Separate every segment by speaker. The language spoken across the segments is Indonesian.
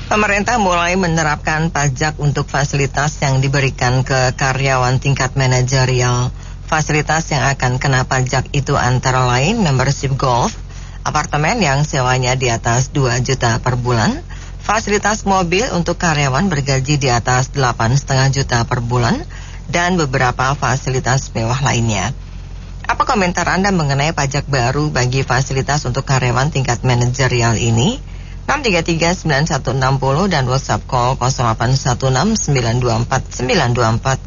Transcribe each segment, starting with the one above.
Speaker 1: Pemerintah mulai menerapkan pajak untuk fasilitas yang diberikan ke karyawan tingkat manajerial. Fasilitas yang akan kena pajak itu antara lain membership golf, apartemen yang sewanya di atas 2 juta per bulan, fasilitas mobil untuk karyawan bergaji di atas 8,5 juta per bulan, dan beberapa fasilitas mewah lainnya. Apa komentar Anda mengenai pajak baru bagi fasilitas untuk karyawan tingkat manajerial ini? 633-9160 dan WhatsApp call 0816-924-924.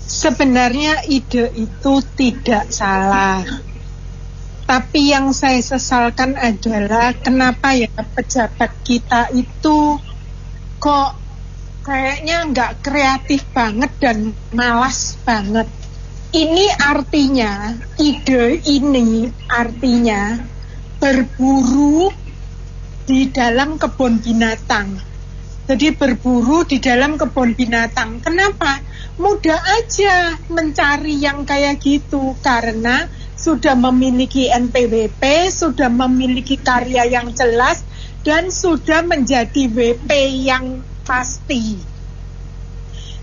Speaker 2: Sebenarnya ide itu tidak salah. Tapi yang saya sesalkan adalah kenapa ya pejabat kita itu kok kayaknya nggak kreatif banget dan malas banget. Ini artinya, ide ini artinya berburu di dalam kebun binatang. Jadi berburu di dalam kebun binatang. Kenapa? Mudah aja mencari yang kayak gitu karena sudah memiliki NPWP, sudah memiliki karya yang jelas dan sudah menjadi WP yang pasti.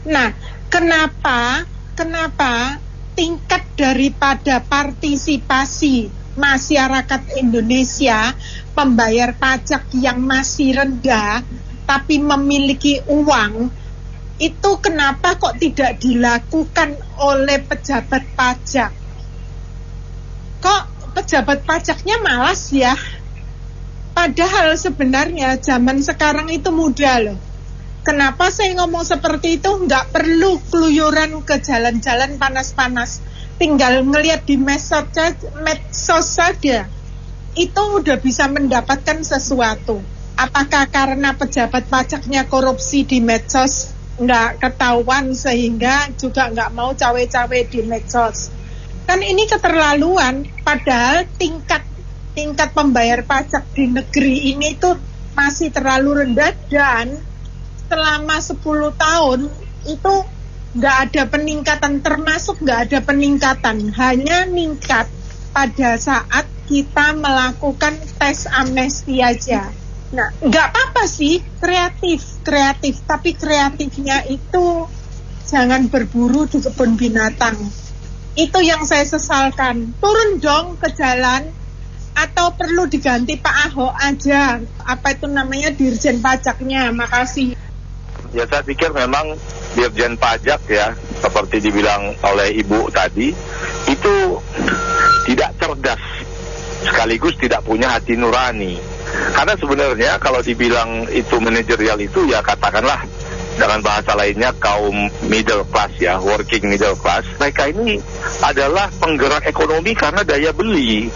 Speaker 2: Nah, kenapa tingkat daripada partisipasi masyarakat Indonesia pembayar pajak yang masih rendah tapi memiliki uang itu kenapa kok tidak dilakukan oleh pejabat pajak? Kok pejabat pajaknya malas ya? Padahal sebenarnya zaman sekarang itu mudah loh. Kenapa saya ngomong seperti itu? Nggak perlu keluyuran ke jalan-jalan panas-panas. Tinggal ngelihat di medsos saja. Itu udah bisa mendapatkan sesuatu. Apakah karena pejabat pajaknya korupsi di medsos nggak ketahuan sehingga juga nggak mau cawe-cawe di medsos? Kan ini keterlaluan. Padahal tingkat pembayar pajak di negeri ini tuh masih terlalu rendah dan selama 10 tahun itu nggak ada peningkatan, termasuk nggak ada peningkatan, hanya meningkat pada saat kita melakukan tes amnesti aja. Nah, nggak apa-apa sih kreatif, tapi kreatifnya itu jangan berburu di kebun binatang. Itu yang saya sesalkan. Turun dong ke jalan, atau perlu diganti Pak Ahok aja, apa itu namanya, Dirjen Pajaknya. Makasih.
Speaker 3: Ya, saya pikir memang Dirjen Pajak ya, seperti dibilang oleh Ibu tadi, itu tidak cerdas, sekaligus tidak punya hati nurani. Karena sebenarnya kalau dibilang itu manajerial itu ya katakanlah dengan bahasa lainnya kaum middle class ya, working middle class. Mereka ini adalah penggerak ekonomi karena daya beli.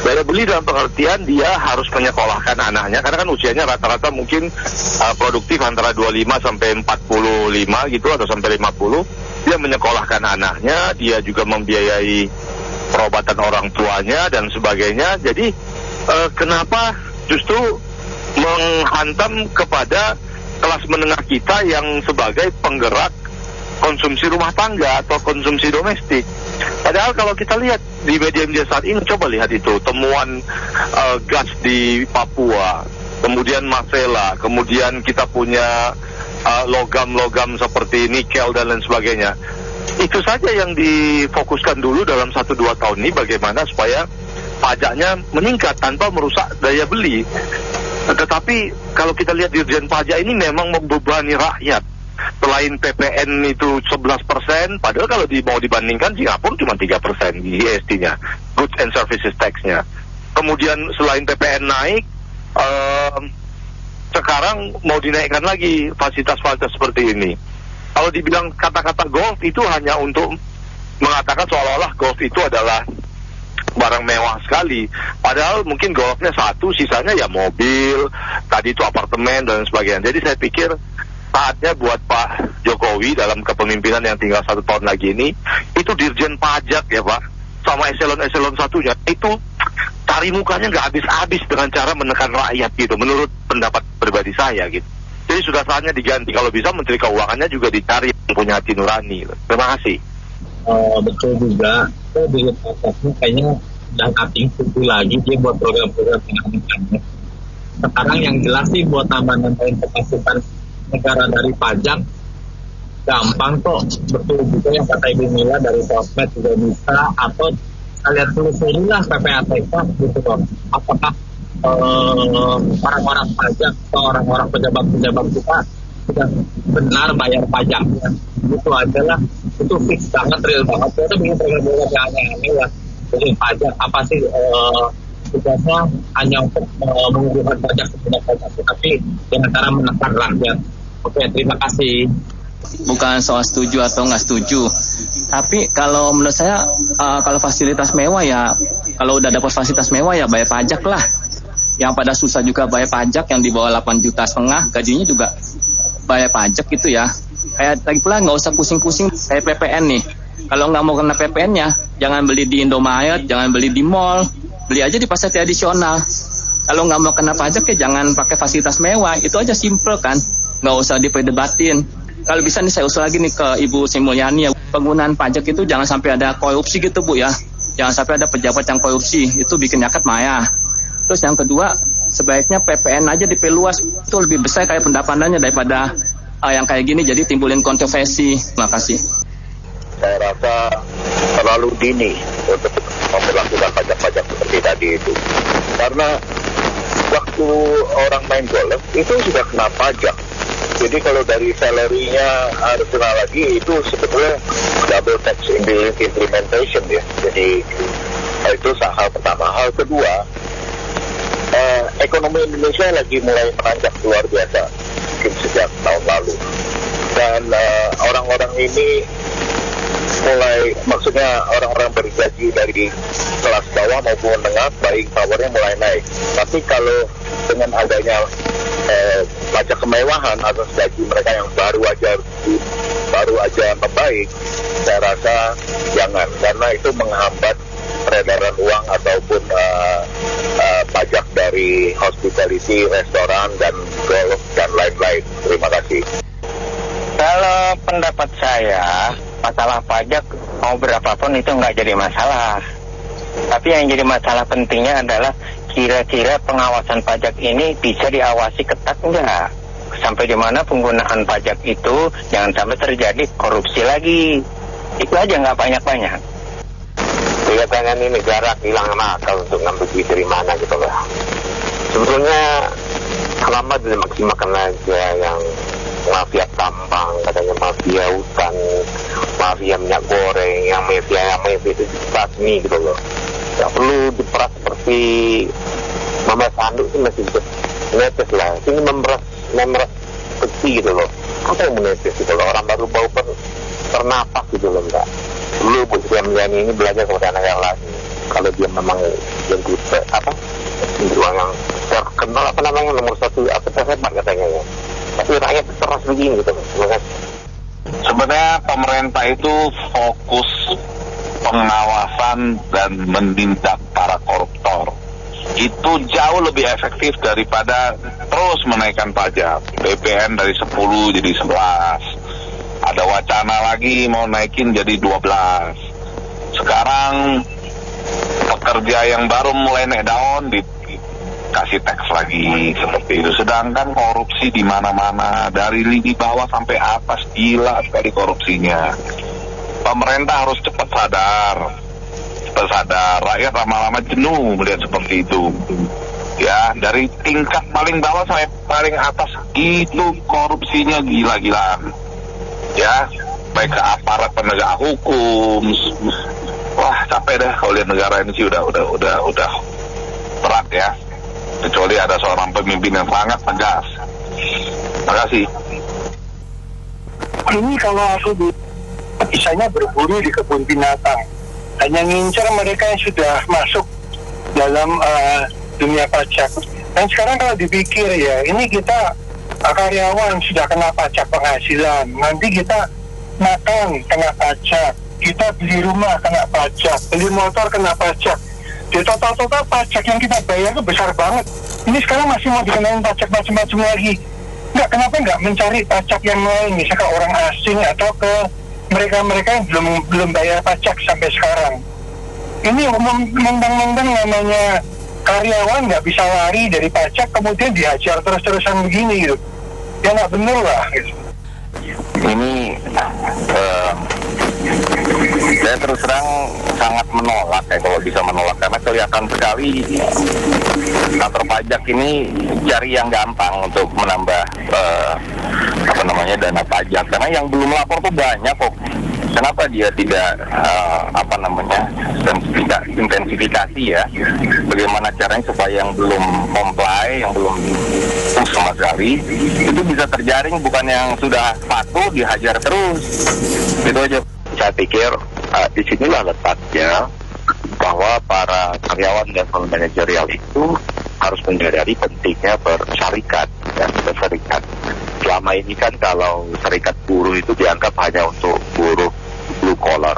Speaker 3: Daya beli dalam pengertian dia harus menyekolahkan anaknya, karena kan usianya rata-rata mungkin produktif antara 25 sampai 45 gitu atau sampai 50. Dia menyekolahkan anaknya, dia juga membiayai perobatan orang tuanya dan sebagainya. Jadi kenapa justru menghantam kepada kelas menengah kita yang sebagai penggerak konsumsi rumah tangga atau konsumsi domestik. Padahal kalau kita lihat di media-media saat ini, coba lihat itu temuan gas di Papua, kemudian Masela, kemudian kita punya logam-logam seperti nikel dan lain sebagainya. Itu saja yang difokuskan dulu dalam 1-2 tahun ini, bagaimana supaya pajaknya meningkat tanpa merusak daya beli. Tetapi kalau kita lihat Dirjen Pajak ini memang membebani rakyat. Selain PPN itu 11%, padahal kalau mau dibandingkan Singapura cuma 3% di GST-nya, Goods and Services Tax-nya. Kemudian selain PPN naik, sekarang mau dinaikkan lagi fasilitas-fasilitas seperti ini. Kalau dibilang kata-kata golf itu hanya untuk mengatakan seolah-olah golf itu adalah barang mewah sekali. Padahal mungkin golfnya satu, sisanya ya mobil, tadi itu apartemen dan sebagainya. Jadi saya pikir saatnya buat Pak Jokowi dalam kepemimpinan yang tinggal 1 tahun lagi ini, itu Dirjen Pajak ya Pak, sama eselon-eselon satunya, itu cari mukanya nggak habis-habis dengan cara menekan rakyat gitu, menurut pendapat pribadi saya gitu. Jadi sudah saatnya diganti, kalau bisa Menteri Keuangannya juga dicari yang punya hati nurani. Terima kasih.
Speaker 4: Betul juga, Dirjen Pajaknya kayaknya udah nating lagi dia buat program-program penanganan. Sekarang yang jelas sih buat nambah-nambahin pemasukan negara dari pajak gampang kok, betul juga yang kata Ibu Mila dari sosmed juga bisa, atau kalian telusurilah PPATK gitu loh. Apakah orang-orang pajak atau orang-orang pejabat-pejabat kita sudah benar bayar pajaknya? Itu adalah itu fix banget, real banget. Kita bikin program-program yang aneh-aneh lah. Jadi pajak apa sih tugasnya hanya untuk mengumpulkan pajak sebanyak-banyaknya, tapi dengan cara menekan rakyat. Oke, terima kasih.
Speaker 5: Bukan soal setuju atau nggak setuju, tapi kalau menurut saya kalau fasilitas mewah ya, kalau udah dapat fasilitas mewah ya bayar pajak lah. Yang pada susah juga bayar pajak, yang di bawah 8,5 juta gajinya juga bayar pajak gitu ya. Kayak lagi pula nggak usah pusing-pusing kayak PPN nih. Kalau nggak mau kena PPN-nya, jangan beli di Indomaret, jangan beli di mall, beli aja di pasar tradisional. Kalau nggak mau kena pajak ya jangan pakai fasilitas mewah, itu aja simple kan, nggak usah diperdebatin. Kalau bisa nih saya usul lagi nih ke Ibu Sri Mulyani ya, penggunaan pajak itu jangan sampai ada korupsi gitu Bu ya, jangan sampai ada pejabat yang korupsi, itu bikin rakyat maya. Terus yang kedua, sebaiknya PPN aja diperluas, itu lebih besar kayak pendapatannya daripada yang kayak gini, jadi timbulin kontroversi. Terima kasih.
Speaker 3: Saya rasa terlalu dini untuk memperlakukan pajak-pajak seperti tadi itu. Karena waktu orang main golf itu sudah kena pajak. Jadi kalau dari salary-nya harus kena lagi, itu sebetulnya double tax implementation ya. Jadi itu hal pertama. Hal kedua, ekonomi Indonesia lagi mulai menanjak luar biasa mungkin sejak tahun lalu, dan orang-orang ini mulai, maksudnya orang-orang bergaji dari kelas bawah maupun menengah, buying powernya mulai naik. Tapi kalau dengan adanya pajak kemewahan atas gaji mereka yang baru aja membaik, saya rasa jangan, karena itu menghambat peredaran uang ataupun pajak dari hospitality, restoran, dan golf, dan lain-lain. Terima kasih.
Speaker 6: Kalau pendapat saya, masalah pajak mau berapapun itu nggak jadi masalah. Tapi yang jadi masalah pentingnya adalah kira-kira pengawasan pajak ini bisa diawasi ketat nggak? Sampai di mana penggunaan pajak itu jangan sampai terjadi korupsi lagi. Itu aja, nggak banyak-banyak.
Speaker 3: Kelihatannya ini negara kehilangan akal untuk ngambil duit dari mana gitu loh. Sebetulnya lama dimaksimalkan aja yang mafia tambang, katanya mafia hutan, mafia minyak goreng, yang mafia itu dibasmi gitu loh. Gak perlu diperas seperti Mama Sanduk sih, masih menetes lah. Ini memeras peti gitu loh. Apa yang menetes gitu loh, orang baru bau ternapas gitu loh. Enggak. Dulu Bu Sri Mulyani ini belajar kepada anak yang lain. Kalau dia memang yang yang terkenal nomor 1 terhebat katanya ya. Tapi rakyat terus begini gitu.
Speaker 7: Sebenarnya pemerintah itu fokus pengawasan dan menindak para koruptor. Itu jauh lebih efektif daripada terus menaikkan pajak. BPN dari 10 jadi 11. Ada wacana lagi mau naikin jadi 12. Sekarang pekerja yang baru mulai naik daun dikasih teks lagi seperti itu. Sedangkan korupsi di mana-mana, dari lini bawah sampai atas, gila sekali korupsinya. Pemerintah harus cepat sadar. Rakyat lama-lama jenuh melihat seperti itu. Ya, dari tingkat paling bawah sampai paling atas itu korupsinya gila-gilaan. Ya, baik ke aparat penegak hukum. Wah, capek deh kalau lihat negara ini sih udah berat ya. Kecuali ada seorang pemimpin yang sangat tegas. Terima kasih.
Speaker 8: Ini kalau aku misalnya berburu di kebun binatang, hanya ngincar mereka yang sudah masuk dalam dunia pajak. Dan sekarang kalau dipikir ya, ini kita karyawan sudah kena pajak penghasilan, nanti kita makan kena pajak, kita beli rumah kena pajak, beli motor kena pajak. Di total pajak yang kita bayar itu besar banget. Ini sekarang masih mau dikenain pajak macam-macam lagi. Kenapa nggak mencari pajak yang lain, misalnya ke orang asing atau ke mereka-mereka yang belum bayar pajak sampai sekarang. Ini mendang-mendang namanya karyawan nggak bisa lari dari pajak kemudian dihajar terus-terusan begini gitu. Ya nggak bener lah gitu.
Speaker 3: Ini saya terus terang sangat menolak ya, kalau bisa menolak, karena kelihatan sekali kantor pajak ini cari yang gampang untuk menambah dana pajak, karena yang belum lapor tuh banyak kok. Kenapa dia tidak intensifikasi ya? Bagaimana caranya supaya yang belum comply, yang belum sama sekali itu bisa terjaring, bukan yang sudah patuh dihajar terus. Itu aja. Saya pikir di sinilah letaknya bahwa para karyawan level manajerial itu harus menyadari pentingnya berserikat dan berserikat. Selama ini kan kalau serikat buruh itu dianggap hanya untuk buruh blue collar,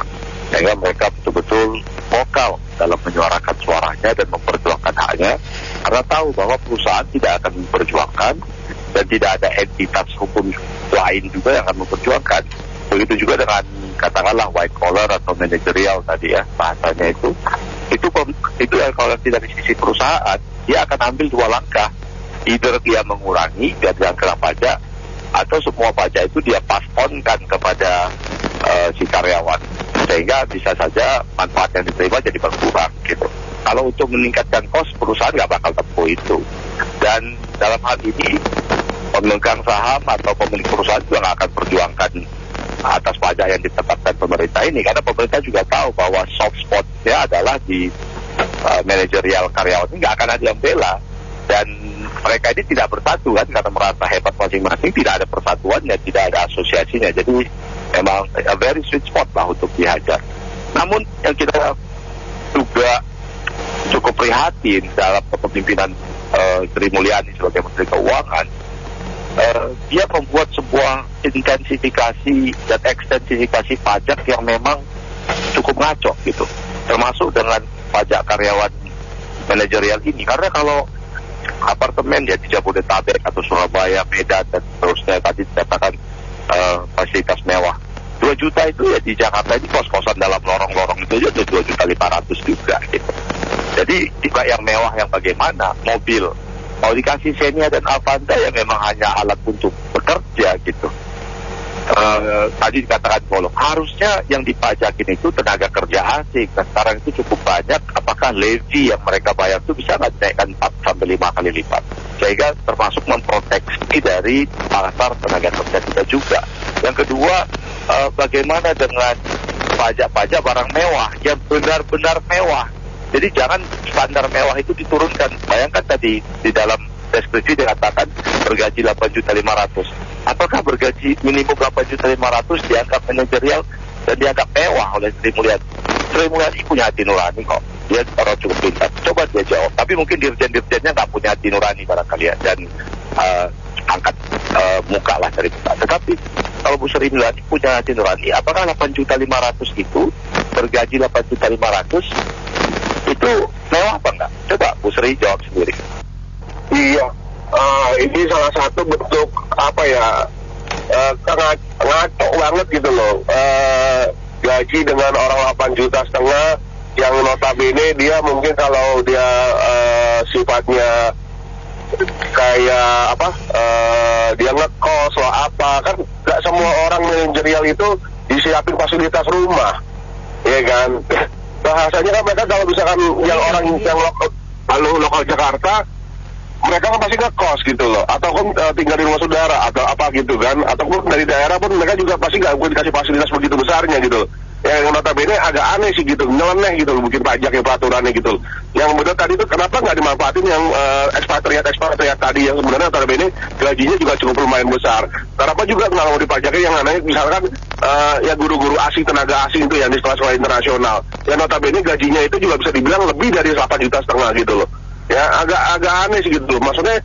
Speaker 3: sehingga mereka betul-betul vokal dalam menyuarakan suaranya dan memperjuangkan haknya, karena tahu bahwa perusahaan tidak akan memperjuangkan dan tidak ada entitas hukum lain juga yang akan memperjuangkan. Begitu juga dengan katakanlah white collar atau managerial tadi ya bahasanya itu yang kalau tidak di sisi perusahaan, dia akan ambil dua langkah, either dia mengurangi dan kena pajak, atau semua pajak itu dia pass on kan kepada si karyawan, sehingga bisa saja manfaat yang diterima jadi berkurang gitu. Kalau untuk meningkatkan kos, perusahaan nggak bakal tempuh itu. Dan dalam hal ini pemegang saham atau pemilik perusahaan juga nggak akan perjuangkan atas pajak yang ditetapkan pemerintah ini, karena pemerintah juga tahu bahwa soft spotnya adalah di manajerial karyawan ini nggak akan ada yang bela, dan mereka ini tidak bersatu kan, karena merasa hebat masing-masing, tidak ada persatuannya, tidak ada asosiasinya, jadi memang a very sweet spot lah untuk dihajar. Namun yang kita juga cukup prihatin dalam kepemimpinan Sri Mulyani sebagai Menteri Keuangan, dia membuat sebuah intensifikasi dan ekstensifikasi pajak yang memang cukup ngaco gitu, termasuk dengan pajak karyawan manajerial ini. Karena kalau apartemen ya di Jabodetabek atau Surabaya, Medan dan seterusnya tadi dikatakan fasilitas mewah 2 juta itu ya, di Jakarta ini kos-kosan dalam lorong-lorong itu aja 2.500.000 juga gitu. Jadi tiba yang mewah yang bagaimana, mobil mau dikasih Xenia dan Avanza ya memang hanya alat untuk bekerja gitu. Tadi dikatakan bolong, harusnya yang dipajakin itu tenaga kerja asing, dan sekarang itu cukup banyak. Apakah levy yang mereka bayar itu bisa nggak dinaikkan 4-5 kali lipat, sehingga termasuk memproteksi dari pasar tenaga kerja kita juga. Yang kedua, bagaimana dengan pajak-pajak barang mewah yang benar-benar mewah. Jadi jangan standar mewah itu diturunkan. Bayangkan tadi di dalam deskripsi dikatakan bergaji 8.500.000. Apakah bergaji minimum 8.500.000 dianggap manajerial dan dianggap mewah oleh Sri Mulyani? Sri Mulyani punya hati nurani kok. Dia orang cukup pintar. Coba dia jawab. Tapi mungkin dirjen-dirjennya nggak punya hati nurani barangkali ya, dan angkat muka lah dari kita. Tetapi kalau Bu Sri Mulyani punya hati nurani, apakah 8.500.000 itu bergaji 8.500.000 itu mewah apa enggak? Coba Bu Sri jawab sendiri.
Speaker 8: Iya, ini salah satu bentuk ngaco banget gitu loh. Gaji dengan orang 8,5 juta yang notabene dia mungkin kalau dia sifatnya kayak dia ngekos loh kan nggak semua orang manajerial itu disiapin fasilitas rumah, ya kan? Bahasanya kan mereka kalau misalkan yang orang yang lokal Jakarta, mereka kan pasti ngekos gitu loh, ataupun tinggal di rumah saudara atau apa gitu kan, ataupun dari daerah pun mereka juga pasti nggak mungkin dikasih fasilitas begitu besarnya gitu loh. Yang notabene agak aneh sih gitu, nyeleneh gitu loh, mungkin pajaknya peraturannya gitu loh. Yang benar tadi itu kenapa nggak dimanfaatin yang ekspatriat tadi yang sebenarnya notabene gajinya juga cukup lumayan besar. Kenapa juga nggak mau dipajakin yang aneh, misalkan ya guru-guru asing, tenaga asing itu yang di sekolah-sekolah internasional, yang notabene gajinya itu juga bisa dibilang lebih dari 8,5 juta gitu loh. Ya agak aneh sih gitu loh. Maksudnya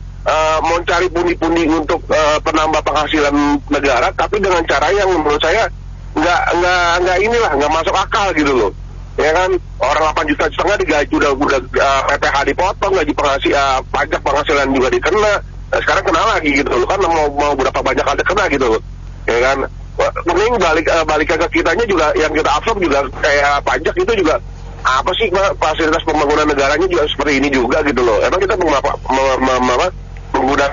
Speaker 8: mau cari pundi-pundi untuk penambah penghasilan negara, tapi dengan cara yang menurut saya nggak masuk akal gitu loh. Ya kan, orang 8,5 juta digaji udah PPH dipotong, gaji pajak penghasilan juga dikena. Nah, sekarang kena lagi gitu loh, kan mau berapa banyak ada kena gitu loh. Ya kan, mending balik ke kitanya juga, yang kita absorb juga kayak pajak itu juga
Speaker 3: apa sih fasilitas pembangunan negaranya juga seperti ini juga gitu loh. Emang kita menggunakan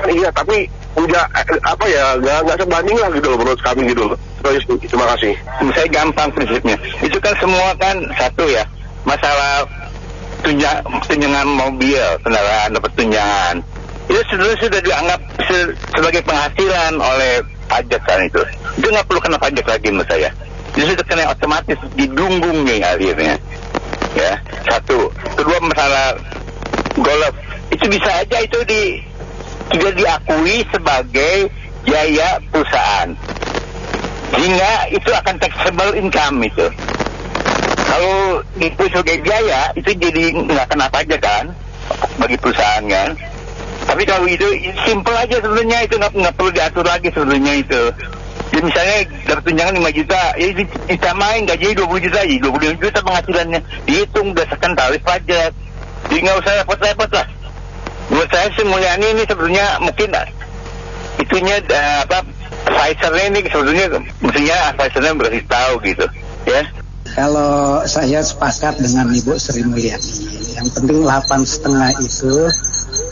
Speaker 3: iya, tapi punya apa ya, nggak sebanding lah gitu loh menurut kami gitu loh. Terima kasih.
Speaker 6: Saya gampang prinsipnya. Itu kan semua kan satu ya, masalah tunjangan mobil, kendaraan dapat tunjangan. Itu sudah dianggap sebagai penghasilan oleh pajak kan itu. Itu nggak perlu kena pajak lagi menurut saya. Itu sudah kena otomatis didunggung nih akhirnya. Ya, satu. Kedua masalah golf. Itu bisa aja itu sudah diakui sebagai biaya perusahaan. Sehingga itu akan taxable income itu. Kalau itu sebagai biaya, itu jadi nggak kena pajak kan bagi perusahaan kan. Tapi kalau itu simple aja sebenarnya, itu nggak perlu diatur lagi sebenarnya itu. Jadi misalnya dapat tunjangan 5 juta, ya ditamain gaji 20 juta, ya 25 juta penghasilannya. Dihitung berdasarkan tarif pajak. Jadi nggak usah repot-repot lah. Menurut saya sih Mulyani ini sebenarnya mungkin itunya advisernya ini sebetulnya mestinya advisernya berarti tahu gitu ya.
Speaker 9: Kalau saya sepakat dengan Ibu Sri Mulyani, yang penting 8,5 itu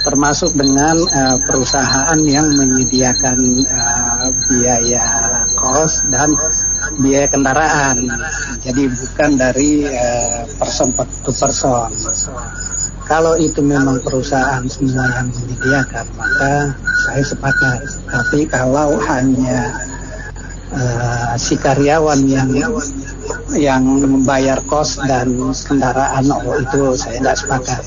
Speaker 9: termasuk dengan perusahaan yang menyediakan biaya kos dan biaya kendaraan. Jadi bukan dari person to person. Kalau itu memang perusahaan semua yang menyediakan, maka saya sepakat. Tapi kalau hanya si karyawan yang membayar kos dan kendaraan, itu saya tidak sepakat.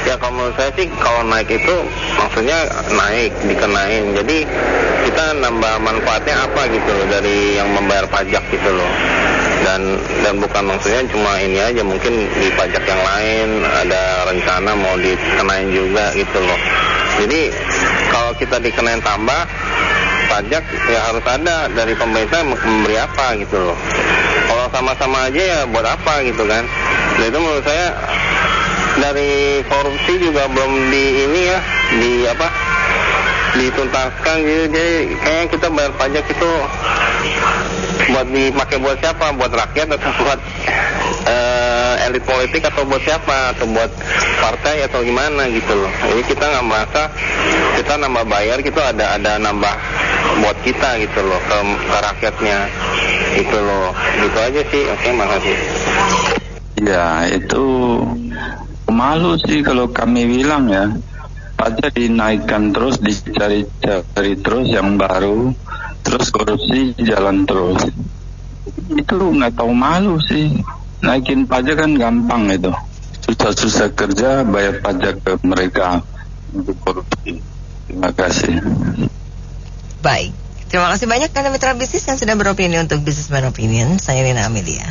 Speaker 3: Ya kalau menurut saya sih kalau naik itu maksudnya naik, dikenain. Jadi kita nambah manfaatnya apa gitu loh dari yang membayar pajak gitu loh. Dan bukan maksudnya cuma ini aja, mungkin di pajak yang lain ada rencana mau dikenain juga gitu loh. Jadi kalau kita dikenain tambah pajak ya harus ada dari pemerintah memberi apa gitu loh. Kalau sama-sama aja ya buat apa gitu kan. Jadi itu menurut saya dari korupsi juga belum dituntaskan gitu. Jadi kayaknya kita bayar pajak itu buat dipakai buat siapa? Buat rakyat atau buat elit politik atau buat siapa? Atau buat partai atau gimana gitu loh. Jadi kita nggak merasa kita nambah bayar gitu ada nambah buat kita gitu loh ke rakyatnya gitu loh. Gitu aja sih. Oke, makasih.
Speaker 10: Ya itu malu sih kalau kami bilang ya, pajak dinaikkan terus, dicari terus yang baru, terus korupsi jalan terus. Itu nggak tahu malu sih. Naikin pajak kan gampang itu, susah-susah kerja bayar pajak ke mereka untuk korupsi. Terima kasih.
Speaker 1: Baik, terima kasih banyak Anda mitra bisnis yang sudah beropini untuk Businessman Opinion. Saya Rina Amelia.